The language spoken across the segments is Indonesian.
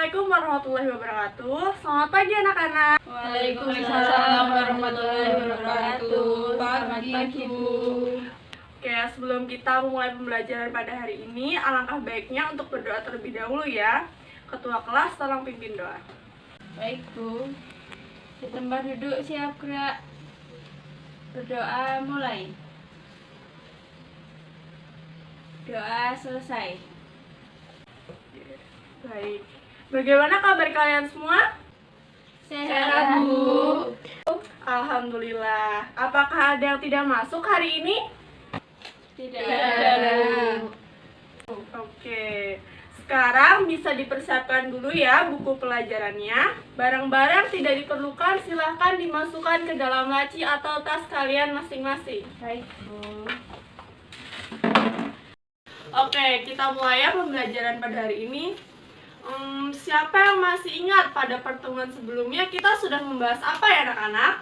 Assalamualaikum warahmatullahi wabarakatuh. Selamat pagi anak-anak. Waalaikumsalam warahmatullahi wabarakatuh. Pagi, Bu. Oke, sebelum kita memulai pembelajaran pada hari ini, alangkah baiknya untuk berdoa terlebih dahulu ya. Ketua kelas tolong pimpin doa. Baik, Bu. Di tempat duduk siap gerak. Berdoa mulai. Doa selesai. Baik. Bagaimana kabar kalian semua? Sehat, Bu. Alhamdulillah. Apakah ada yang tidak masuk hari ini? Tidak ada, Bu. Oke. Sekarang bisa dipersiapkan dulu ya buku pelajarannya. Barang-barang tidak diperlukan silahkan dimasukkan ke dalam laci atau tas kalian masing-masing. Baik, Bu. Oke, kita mulai ya pembelajaran pada hari ini. Siapa yang masih ingat pada pertemuan sebelumnya kita sudah membahas apa ya anak-anak?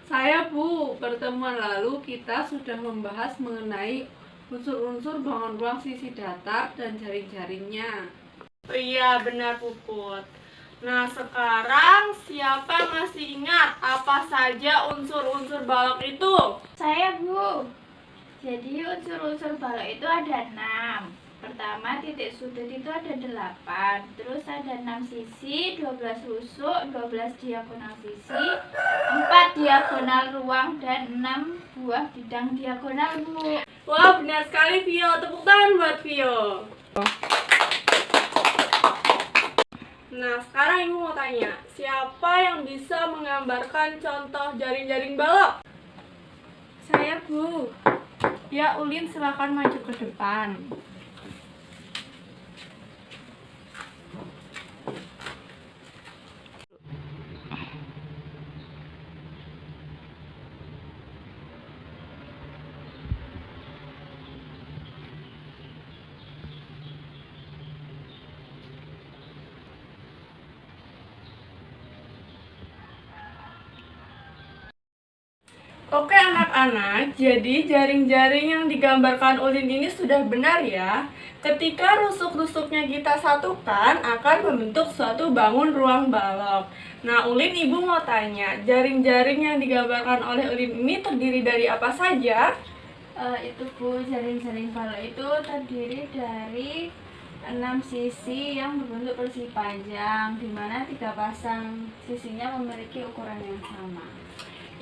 Saya, Bu. Pertemuan lalu kita sudah membahas mengenai unsur-unsur bangun ruang sisi datar dan jaring-jaringnya. Oh iya, benar Puput. Nah, sekarang siapa yang masih ingat apa saja unsur-unsur balok itu? Saya, Bu. Jadi unsur-unsur balok itu ada 6. Pertama, titik sudut itu ada 8. Terus ada 6 sisi, 12 rusuk, 12 diagonal sisi, 4 diagonal ruang, dan 6 buah bidang diagonal, Bu. Wah, benar sekali Vio. Tepuk tangan buat Vio. Nah, sekarang Ibu mau tanya, siapa yang bisa menggambarkan contoh jaring-jaring balok? Saya, Bu. Ya, Ulin silakan maju ke depan. Oke anak-anak, jadi jaring-jaring yang digambarkan Ulin ini sudah benar ya. Ketika rusuk-rusuknya kita satukan akan membentuk suatu bangun ruang balok. Nah Ulin, Ibu mau tanya, jaring-jaring yang digambarkan oleh Ulin ini terdiri dari apa saja? Itu, Bu, jaring-jaring balok itu terdiri dari 6 sisi yang berbentuk persegi panjang, di mana 3 pasang sisinya memiliki ukuran yang sama.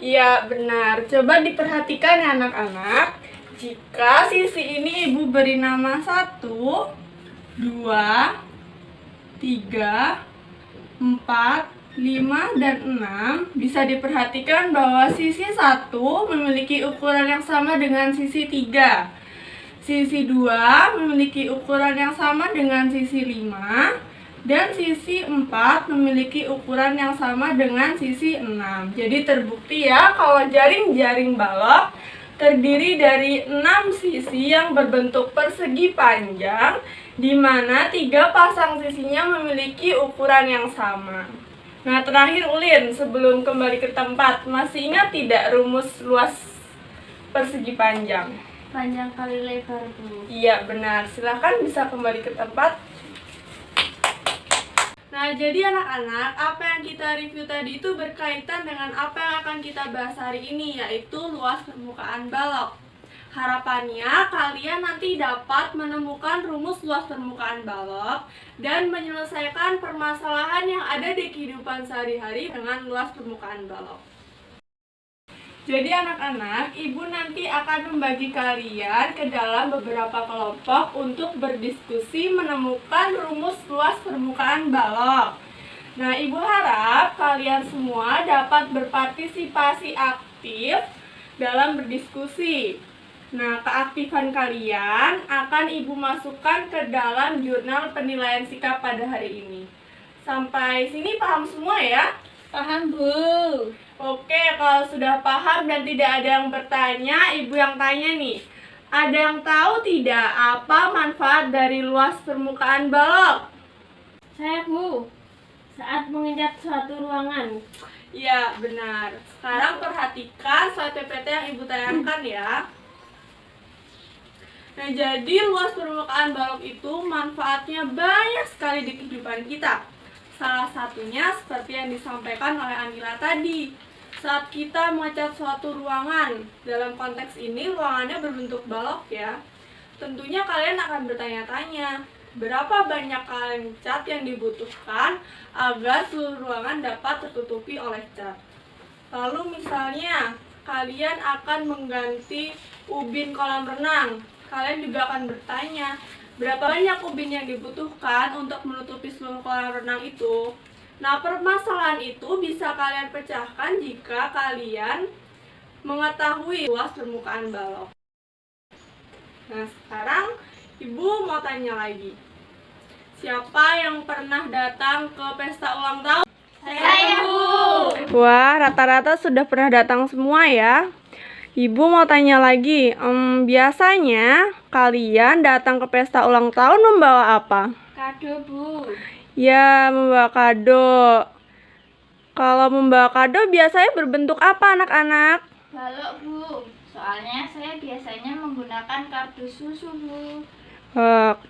Iya benar, coba diperhatikan ya anak-anak. Jika sisi ini Ibu beri nama 1, 2, 3, 4, 5, dan 6, bisa diperhatikan bahwa sisi 1 memiliki ukuran yang sama dengan sisi 3. Sisi 2 memiliki ukuran yang sama dengan sisi 5. Dan sisi 4 memiliki ukuran yang sama dengan sisi 6. Jadi terbukti ya kalau jaring-jaring balok terdiri dari 6 sisi yang berbentuk persegi panjang, di mana 3 pasang sisinya memiliki ukuran yang sama. Nah terakhir Ulin, sebelum kembali ke tempat, masih ingat tidak rumus luas persegi panjang? Panjang kali lebar, Bu. Iya benar, silahkan bisa kembali ke tempat. Nah, jadi anak-anak, apa yang kita review tadi itu berkaitan dengan apa yang akan kita bahas hari ini, yaitu luas permukaan balok. Harapannya, kalian nanti dapat menemukan rumus luas permukaan balok dan menyelesaikan permasalahan yang ada di kehidupan sehari-hari dengan luas permukaan balok. Jadi anak-anak, Ibu nanti akan membagi kalian ke dalam beberapa kelompok untuk berdiskusi menemukan rumus luas permukaan balok. Nah, Ibu harap kalian semua dapat berpartisipasi aktif dalam berdiskusi. Nah, keaktifan kalian akan Ibu masukkan ke dalam jurnal penilaian sikap pada hari ini. Sampai sini paham semua ya? Paham, Bu. Oke, kalau sudah paham dan tidak ada yang bertanya, Ibu yang tanya nih. Ada yang tahu tidak apa manfaat dari luas permukaan balok? Saya, Bu. Saat menginjak suatu ruangan. Iya, benar. Sekarang perhatikan slide PPT yang Ibu tayangkan ya. Nah, jadi luas permukaan balok itu manfaatnya banyak sekali di kehidupan kita. Salah satunya seperti yang disampaikan oleh Anila tadi. Saat kita mengecat suatu ruangan, dalam konteks ini ruangannya berbentuk balok ya. Tentunya kalian akan bertanya-tanya, berapa banyak kalian cat yang dibutuhkan agar seluruh ruangan dapat tertutupi oleh cat. Lalu misalnya kalian akan mengganti ubin kolam renang. Kalian juga akan bertanya, berapa banyak ubin yang dibutuhkan untuk menutupi seluruh kolam renang itu? Nah, permasalahan itu bisa kalian pecahkan jika kalian mengetahui luas permukaan balok. Nah, sekarang Ibu mau tanya lagi. Siapa yang pernah datang ke pesta ulang tahun? Saya, Bu. Wah, rata-rata sudah pernah datang semua ya. Ibu mau tanya lagi, biasanya kalian datang ke pesta ulang tahun membawa apa? Kado, Bu. Ya, membawa kado. Kalau membawa kado biasanya berbentuk apa anak-anak? Balok, Bu. Soalnya saya biasanya menggunakan kardus susu, Bu.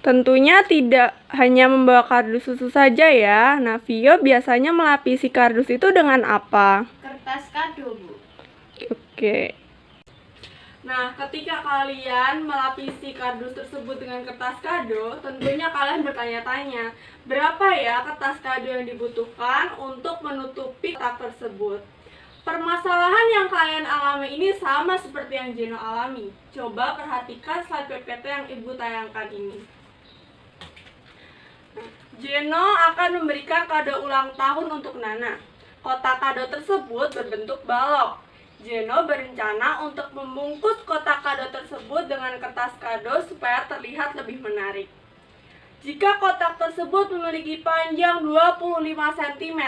Tentunya tidak hanya membawa kardus susu saja ya. Nah, Vio biasanya melapisi kardus itu dengan apa? Kertas kado, Bu. Oke. Nah, ketika kalian melapisi kardus tersebut dengan kertas kado, tentunya kalian bertanya-tanya, berapa ya kertas kado yang dibutuhkan untuk menutupi kotak tersebut? Permasalahan yang kalian alami ini sama seperti yang Jeno alami. Coba perhatikan slide PPT yang Ibu tayangkan ini. Jeno akan memberikan kado ulang tahun untuk Nana. Kotak kado tersebut berbentuk balok. Jeno berencana untuk membungkus kotak kado tersebut dengan kertas kado supaya terlihat lebih menarik. Jika kotak tersebut memiliki panjang 25 cm,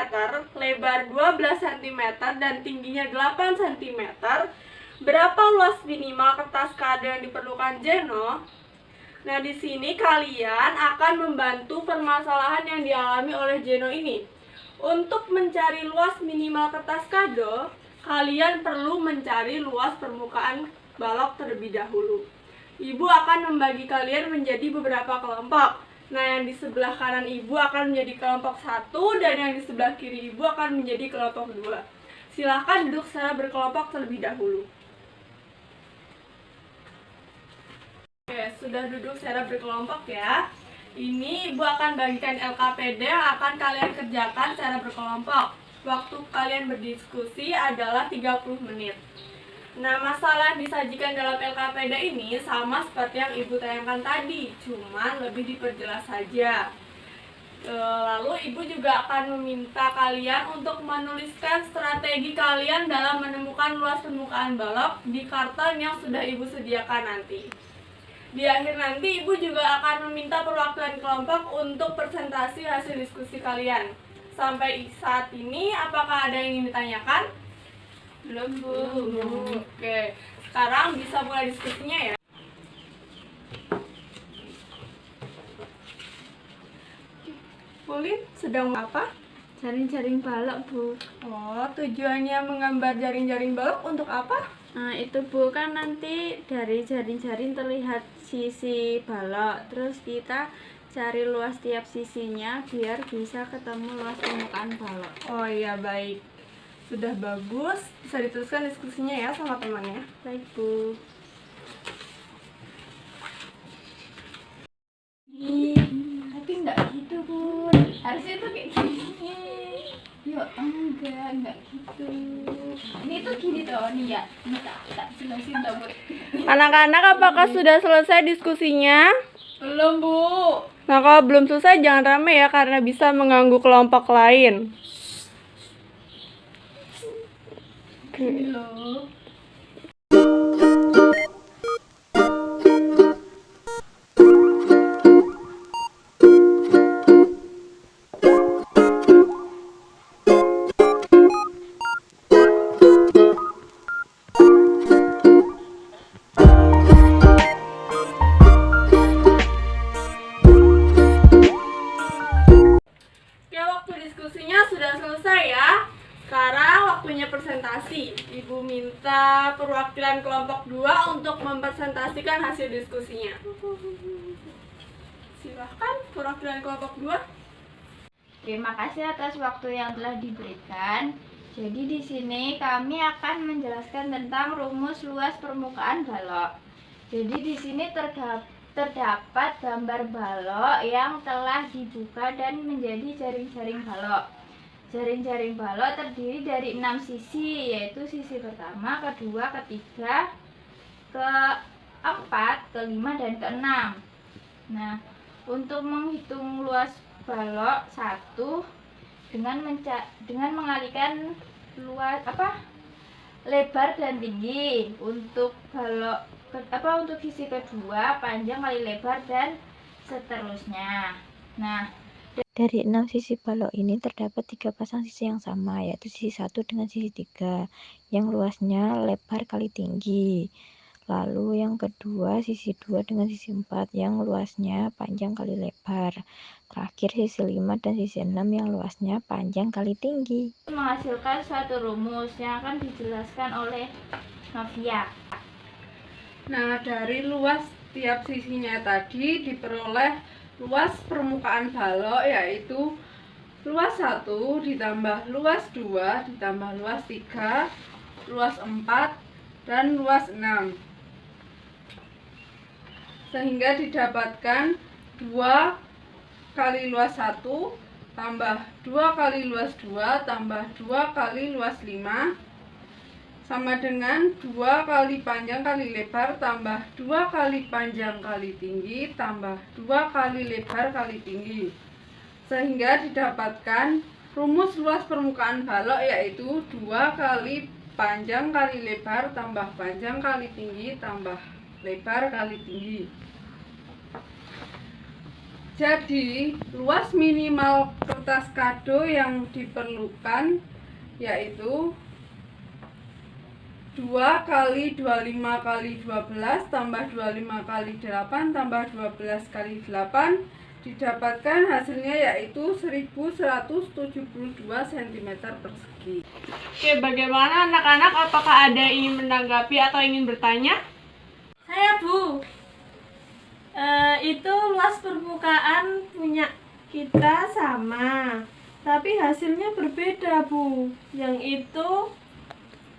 lebar 12 cm, dan tingginya 8 cm, berapa luas minimal kertas kado yang diperlukan Jeno? Nah, di sini kalian akan membantu permasalahan yang dialami oleh Jeno ini. Untuk mencari luas minimal kertas kado, kalian perlu mencari luas permukaan balok terlebih dahulu. Ibu akan membagi kalian menjadi beberapa kelompok. Nah, yang di sebelah kanan Ibu akan menjadi kelompok 1 dan yang di sebelah kiri Ibu akan menjadi kelompok 2. Silahkan duduk secara berkelompok terlebih dahulu. Oke, sudah duduk secara berkelompok ya. Ini Ibu akan bagikan LKPD yang akan kalian kerjakan secara berkelompok. Waktu kalian berdiskusi adalah 30 menit. Nah, masalah yang disajikan dalam LKPD ini sama seperti yang Ibu tayangkan tadi, cuman lebih diperjelas saja. Lalu Ibu juga akan meminta kalian untuk menuliskan strategi kalian dalam menemukan luas permukaan balok di karton yang sudah Ibu sediakan nanti. Di akhir nanti Ibu juga akan meminta perwakilan kelompok untuk presentasi hasil diskusi kalian. Sampai saat ini, apakah ada yang ingin ditanyakan? Belum, Bu. Oke, sekarang bisa mulai diskusinya ya. Ulin sedang apa? Jaring-jaring balok, Bu. Oh, tujuannya menggambar jaring-jaring balok untuk apa? Nah, itu Bu, kan nanti dari jaring-jaring terlihat sisi balok. Terus kita cari luas tiap sisinya biar bisa ketemu luas permukaan balok. Oh iya, baik. Sudah bagus. Bisa diteruskan diskusinya ya sama temannya. Baik, Bu. Tapi enggak gitu, Bu. Harusnya tuh kayak gini. Ya enggak gitu. Ini tuh gini toh, nih ya. Ini tak jelasin toh, Bu. Anak-anak, apakah sudah selesai diskusinya? Belum, Bu. Nah, kalau belum selesai jangan rame ya, karena bisa mengganggu kelompok lain. Gini loh. Oke, waktu diskusinya sudah selesai ya. Sekarang waktunya presentasi. Ibu minta meminta perwakilan kelompok 2 untuk mempresentasikan hasil diskusinya. Silahkan perwakilan kelompok 2. Terima kasih atas waktu yang telah diberikan. Jadi di sini kami akan menjelaskan tentang rumus luas permukaan balok. Jadi di sini terdapat gambar balok yang telah dibuka dan menjadi jaring-jaring balok. Jaring-jaring balok terdiri dari 6 sisi, yaitu sisi pertama, kedua, ketiga, keempat, kelima, dan keenam. Nah, untuk menghitung luas balok 1 dengan mengalihkan lebar dan tinggi. Untuk balok untuk sisi kedua, panjang kali lebar dan seterusnya. Nah, dari 6 sisi balok ini terdapat 3 pasang sisi yang sama, yaitu sisi 1 dengan sisi 3 yang luasnya lebar kali tinggi. Lalu yang kedua sisi 2 dengan sisi 4 yang luasnya panjang kali lebar. Terakhir sisi 5 dan sisi 6 yang luasnya panjang kali tinggi. Menghasilkan suatu rumus yang akan dijelaskan oleh Novia. Nah, dari luas tiap sisinya tadi diperoleh luas permukaan balok, yaitu luas 1 ditambah luas 2 ditambah luas 3, luas 4, dan luas 6. Sehingga didapatkan 2 kali luas 1 tambah 2 kali luas 2 tambah 2 kali luas 5 sama dengan 2 kali panjang kali lebar tambah 2 kali panjang kali tinggi tambah 2 kali lebar kali tinggi. Sehingga didapatkan rumus luas permukaan balok, yaitu 2 kali panjang kali lebar tambah panjang kali tinggi tambah lebar kali tinggi. Jadi luas minimal kertas kado yang diperlukan yaitu 2 kali 25 kali 12 tambah 25 kali 8 tambah 12 kali 8, didapatkan hasilnya yaitu 1172 cm persegi. Oke, bagaimana anak-anak? Apakah ada yang ingin menanggapi atau ingin bertanya? Saya, Bu. Itu luas permukaan punya kita sama, tapi hasilnya berbeda, Bu. Yang itu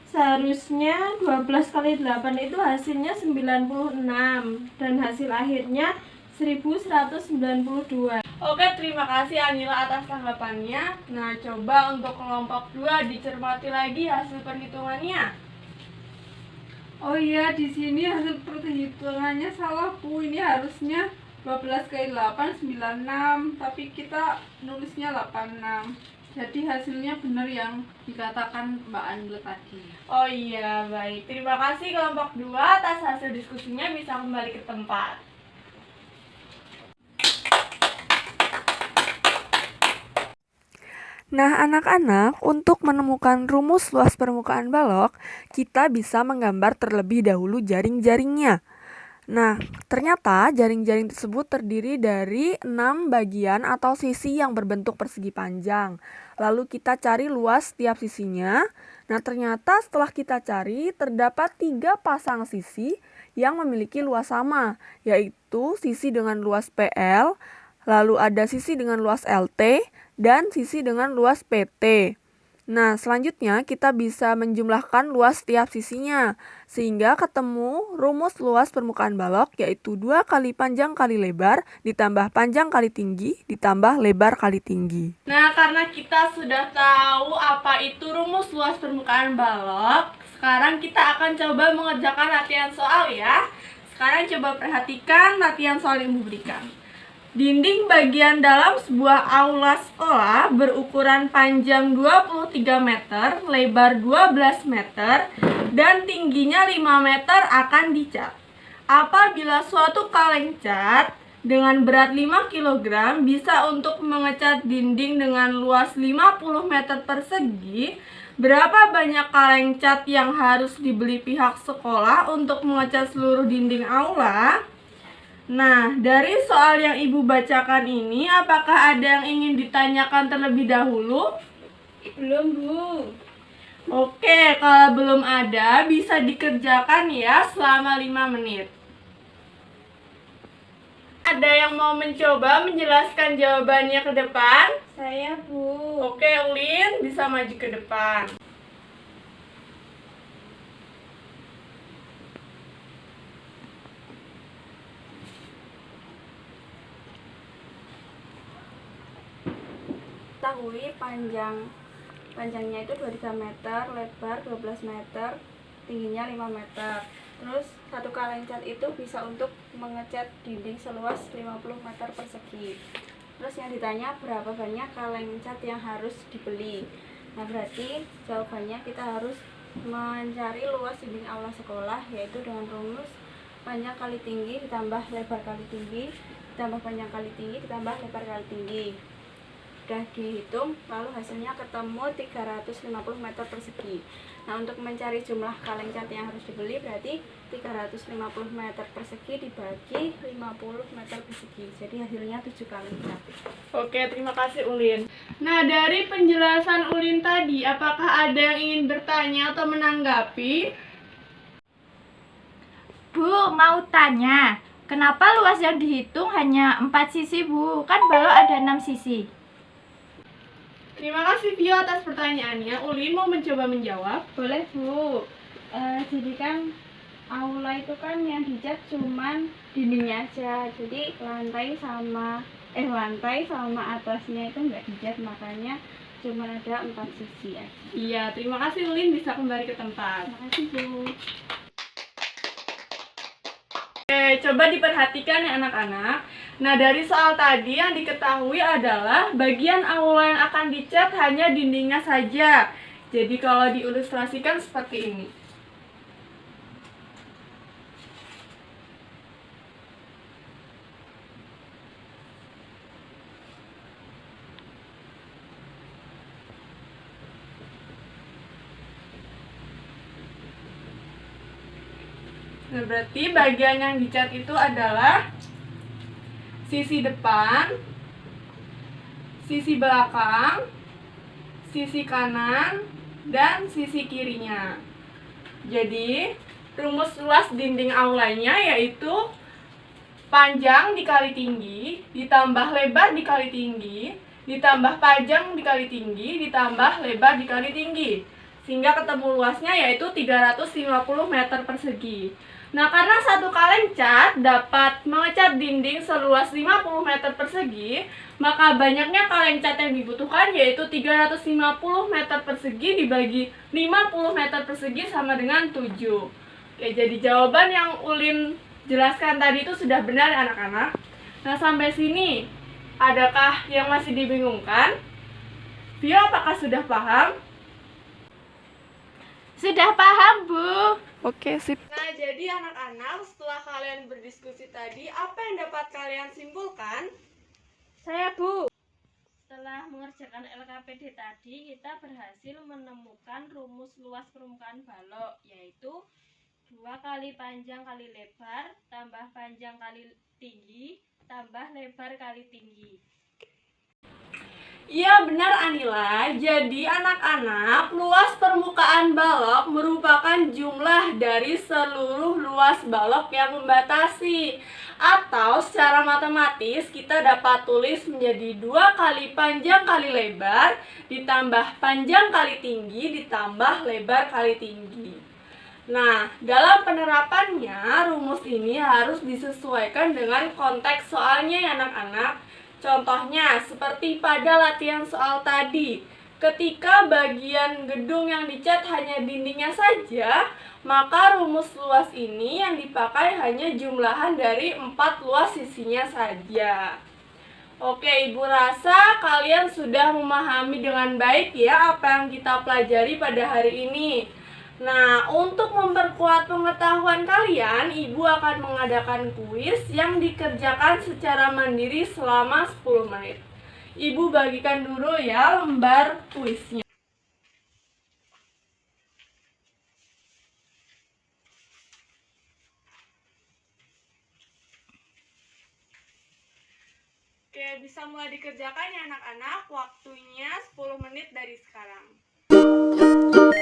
seharusnya 12 kali 8 itu hasilnya 96 dan hasil akhirnya 1192. Oke, terima kasih Anila atas tanggapannya. Nah, coba untuk kelompok 2 dicermati lagi hasil perhitungannya. Oh iya, di sini hasil perhitungannya salah, Bu. Ini harusnya 12 kali 8 96, tapi kita nulisnya 86. Jadi hasilnya benar yang dikatakan Mbak Anila tadi. Oh iya, baik. Terima kasih kelompok 2 atas hasil diskusinya, bisa kembali ke tempat. Nah, anak-anak, untuk menemukan rumus luas permukaan balok, kita bisa menggambar terlebih dahulu jaring-jaringnya. Nah, ternyata jaring-jaring tersebut terdiri dari 6 bagian atau sisi yang berbentuk persegi panjang. Lalu kita cari luas tiap sisinya. Nah, ternyata setelah kita cari, terdapat 3 pasang sisi yang memiliki luas sama, yaitu sisi dengan luas PL, lalu ada sisi dengan luas LT, dan sisi dengan luas PT. Nah, selanjutnya kita bisa menjumlahkan luas tiap sisinya, sehingga ketemu rumus luas permukaan balok, yaitu 2 kali panjang kali lebar, ditambah panjang kali tinggi, ditambah lebar kali tinggi. Nah, karena kita sudah tahu apa itu rumus luas permukaan balok, sekarang kita akan coba mengerjakan latihan soal ya. Sekarang coba perhatikan latihan soal yang diberikan. Dinding bagian dalam sebuah aula sekolah berukuran panjang 23 meter, lebar 12 meter, dan tingginya 5 meter akan dicat. Apabila suatu kaleng cat dengan berat 5 kg bisa untuk mengecat dinding dengan luas 50 meter persegi, berapa banyak kaleng cat yang harus dibeli pihak sekolah untuk mengecat seluruh dinding aula? Nah, dari soal yang Ibu bacakan ini, apakah ada yang ingin ditanyakan terlebih dahulu? Belum, Bu. Oke, kalau belum ada bisa dikerjakan ya selama 5 menit. Ada yang mau mencoba menjelaskan jawabannya ke depan? Saya, Bu. Oke, Ulin bisa maju ke depan. Ketahui panjangnya itu 23 meter, lebar 12 meter, tingginya 5 meter. Terus satu kaleng cat itu bisa untuk mengecat dinding seluas 50 meter persegi. Terus yang ditanya berapa banyak kaleng cat yang harus dibeli. Nah, berarti jawabannya kita harus mencari luas dinding aula sekolah, yaitu dengan rumus panjang kali tinggi ditambah lebar kali tinggi ditambah panjang kali tinggi ditambah lebar kali tinggi. Sudah dihitung, lalu hasilnya ketemu 350 meter persegi. Nah, untuk mencari jumlah kaleng cat yang harus dibeli berarti 350 meter persegi dibagi 50 meter persegi. Jadi hasilnya 7 kaleng cat. Oke, terima kasih Ulin. Nah, dari penjelasan Ulin tadi, apakah ada yang ingin bertanya atau menanggapi? Bu, mau tanya, kenapa luas yang dihitung hanya 4 sisi, Bu? Kan balok ada 6 sisi. Terima kasih Vio atas pertanyaannya. Ulin mau mencoba menjawab? Boleh, Bu. Jadi kan aula itu kan yang dicat cuman dindingnya aja. Jadi lantai sama atasnya itu nggak dicat, makanya cuma ada 4 sisi aja. Iya, terima kasih Ulin, bisa kembali ke tempat. Terima kasih, Bu. Oke, coba diperhatikan ya anak-anak. Nah, dari soal tadi yang diketahui adalah bagian aula yang akan dicat hanya dindingnya saja. Jadi kalau diilustrasikan seperti ini. Nah, berarti bagian yang dicat itu adalah sisi depan, sisi belakang, sisi kanan, dan sisi kirinya. Jadi, rumus luas dinding aulanya yaitu panjang dikali tinggi, ditambah lebar dikali tinggi, ditambah panjang dikali tinggi, ditambah lebar dikali tinggi. Sehingga ketemu luasnya yaitu 350 meter persegi. Nah, karena satu kaleng cat dapat mengecat dinding seluas 50 meter persegi, maka banyaknya kaleng cat yang dibutuhkan yaitu 350 meter persegi dibagi 50 meter persegi sama dengan 7. Oke, jadi jawaban yang Ulin jelaskan tadi itu sudah benar ya anak-anak. Nah, sampai sini adakah yang masih dibingungkan? Vio, apakah sudah paham? Sudah paham, Bu? Oke, sip. Nah, jadi anak-anak, setelah kalian berdiskusi tadi, apa yang dapat kalian simpulkan? Saya, Bu. Setelah mengerjakan LKPD tadi, kita berhasil menemukan rumus luas permukaan balok, yaitu 2 kali panjang kali lebar, tambah panjang kali tinggi, tambah lebar kali tinggi. Iya benar Anila, jadi anak-anak luas permukaan balok merupakan jumlah dari seluruh luas balok yang membatasi. Atau secara matematis kita dapat tulis menjadi 2 kali panjang kali lebar ditambah panjang kali tinggi ditambah lebar kali tinggi. Nah, dalam penerapannya rumus ini harus disesuaikan dengan konteks soalnya ya anak-anak. Contohnya, seperti pada latihan soal tadi, ketika bagian gedung yang dicat hanya dindingnya saja, maka rumus luas ini yang dipakai hanya jumlahan dari 4 luas sisinya saja. Oke, Ibu rasa kalian sudah memahami dengan baik ya apa yang kita pelajari pada hari ini. Nah, untuk memperkuat pengetahuan kalian, Ibu akan mengadakan kuis yang dikerjakan secara mandiri selama 10 menit. Ibu bagikan dulu ya lembar kuisnya. Oke, bisa mulai dikerjakan ya anak-anak. Waktunya 10 menit dari sekarang. Oke,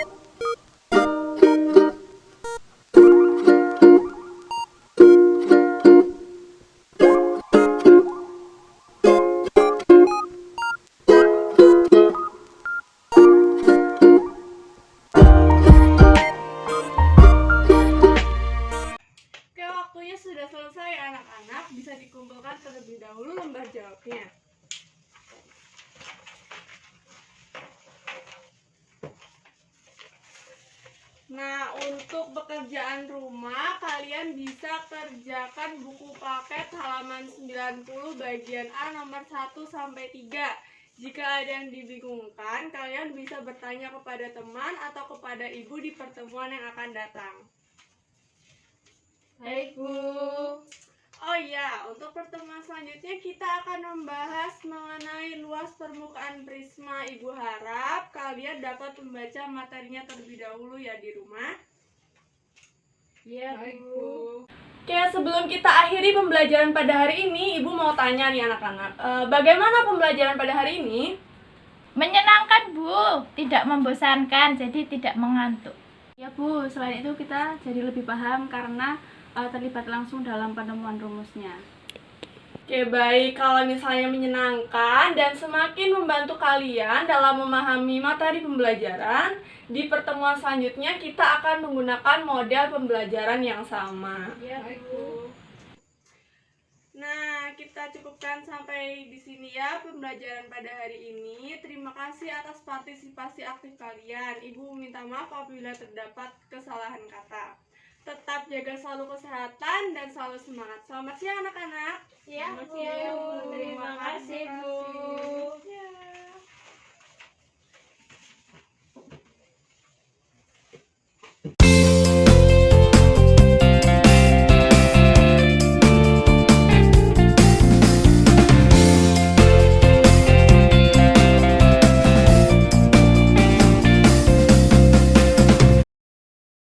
waktunya sudah selesai anak-anak, bisa dikumpulkan terlebih dahulu lembar jawabnya. Nah, untuk pekerjaan rumah, kalian bisa kerjakan buku paket halaman 90 bagian A nomor 1 sampai 3. Jika ada yang dibingungkan, kalian bisa bertanya kepada teman atau kepada ibu di pertemuan yang akan datang. Baik, Bu. Oh iya, untuk pertemuan selanjutnya kita akan membahas mengenai luas permukaan prisma. Ibu harap kalian dapat membaca materinya terlebih dahulu ya di rumah. Iya, Baik, Bu. Oke, sebelum kita akhiri pembelajaran pada hari ini, Ibu mau tanya nih anak-anak, bagaimana pembelajaran pada hari ini? Menyenangkan, Bu. Tidak membosankan, jadi tidak mengantuk. Ya, Bu, selain itu kita jadi lebih paham karena terlibat langsung dalam penemuan rumusnya. Oke, baik. Kalau misalnya menyenangkan dan semakin membantu kalian dalam memahami materi pembelajaran, di pertemuan selanjutnya kita akan menggunakan model pembelajaran yang sama. Baik, Bu. Nah, kita cukupkan sampai di sini ya pembelajaran pada hari ini. Terima kasih atas partisipasi aktif kalian. Ibu minta maaf apabila terdapat kesalahan kata. Tetap jaga selalu kesehatan dan selalu semangat. Selamat siang anak-anak. Ya, Selamat siang. Terima kasih,